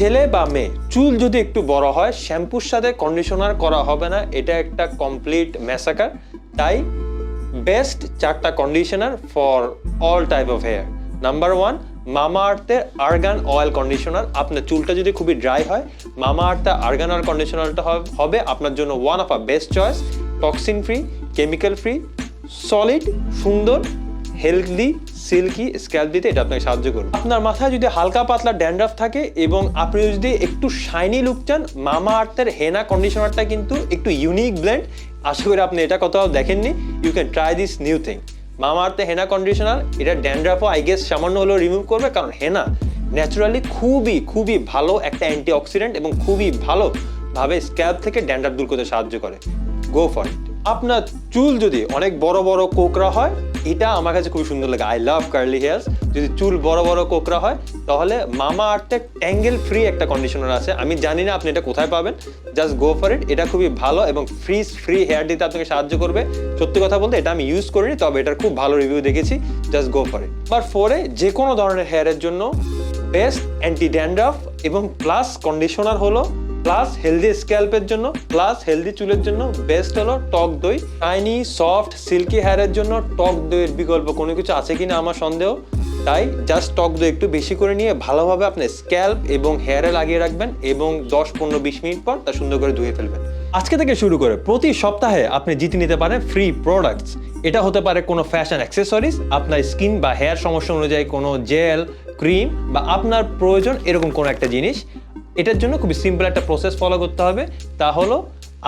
ছেলে বা মেয়ে চুল যদি একটু বড় হয় শ্যাম্পুর সাথে কন্ডিশনার করা হবে না, এটা একটা কমপ্লিট ম্যাসাকার। তাই বেস্ট 4টা conditioner for all type of hair. Number 1, মামা আর্থের আর্গান অয়েল কন্ডিশনার। আপনার চুলটা যদি খুবই ড্রাই হয়, মামা আর্থের আর্গান অয়েল কন্ডিশনারটা হবে আপনার জন্য one of a best choice. Toxin free, chemical free, solid, সুন্দর, হেলদি, সিল্কি স্ক্যাল্প দিতে এটা আপনাকে সাহায্য করবে। আপনার মাথায় যদি হালকা পাতলা ড্যান্ড্রাফ থাকে এবং আপনি যদি একটু শাইনি লুক চান, মামা আর্থের হেনা কন্ডিশনারটা কিন্তু একটু ইউনিক ব্লেন্ড। আশা করি আপনি এটা কোথাও দেখেননি। You can try this new thing. মামা আর্থের হেনা কন্ডিশনার, এটা ড্যান্ড্রাফও আই গেস সামান্য হলেও রিমুভ করবে, কারণ হেনা ন্যাচারালি খুবই ভালো একটা অ্যান্টিঅক্সিডেন্ট এবং খুবই ভালোভাবে স্ক্যাল্প থেকে ড্যান্ড্রাফ দূর করতে সাহায্য করে। গো ফর ইট। আপনার চুল যদি অনেক বড় বড় কোকড়া হয়, এটা আমার কাছে খুব সুন্দর লাগে। I love curly hairs. যদি চুল বড় বড় কোকড়া হয় তাহলে মামা আর্থের ট্যাঙ্গেল ফ্রি একটা কন্ডিশনার আছে। আমি জানি না আপনি এটা কোথায় পাবেন, জাস্ট গো ফর ইট। এটা খুবই ভালো এবং ফ্রিজ ফ্রি হেয়ার দিতে আপনাকে সাহায্য করবে। সত্যি কথা বলতে এটা আমি ইউজ করিনি, তবে এটার খুব ভালো রিভিউ দেখেছি। Just go for it. Number 4-এ যে কোনো ধরনের হেয়ারের জন্য বেস্ট অ্যান্টি ড্যান্ড্রাফ এবং প্লাস কন্ডিশনার হলো, প্লাস হেলদি স্ক্যাল্পের জন্য, প্লাস হেলদি চুলের জন্য বেস্ট হলো টক দই। শাইনি সফট সিল্কি হেয়ারের জন্য টক দইয়ের বিকল্প কোনো কিছু আছে কিনা আমার সন্দেহ। তাই জাস্ট টক দই একটু বেশি করে নিয়ে ভালোভাবে আপনার স্ক্যাল্প এবং হেয়ারে লাগিয়ে রাখবেন এবং 10-15-20 মিনিট পর তা সুন্দর করে ধুয়ে ফেলবেন। আজকে থেকে শুরু করে প্রতি সপ্তাহে আপনি জিতে নিতে পারেন ফ্রি প্রোডাক্টস। এটা হতে পারে কোনো ফ্যাশন অ্যাক্সেসরিজ, আপনার স্কিন বা হেয়ার সমস্যা অনুযায়ী কোনো জেল, ক্রিম বা আপনার প্রয়োজন এরকম কোনো একটা জিনিস। এটার জন্য খুবই সিম্পল একটা প্রসেস ফলো করতে হবে। তা হলো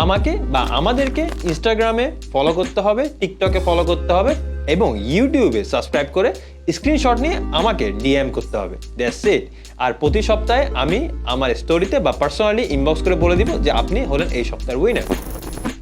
আমাকে বা আমাদেরকে ইনস্টাগ্রামে ফলো করতে হবে, টিকটকে ফলো করতে হবে এবং ইউটিউবে সাবস্ক্রাইব করে স্ক্রিনশট নিয়ে আমাকে ডিএম করতে হবে। That's it. আর প্রতি সপ্তাহে আমি আমার স্টোরিতে বা পার্সোনালি ইনবক্স করে বলে দিব যে আপনি হলেন এই সপ্তাহের উইনার।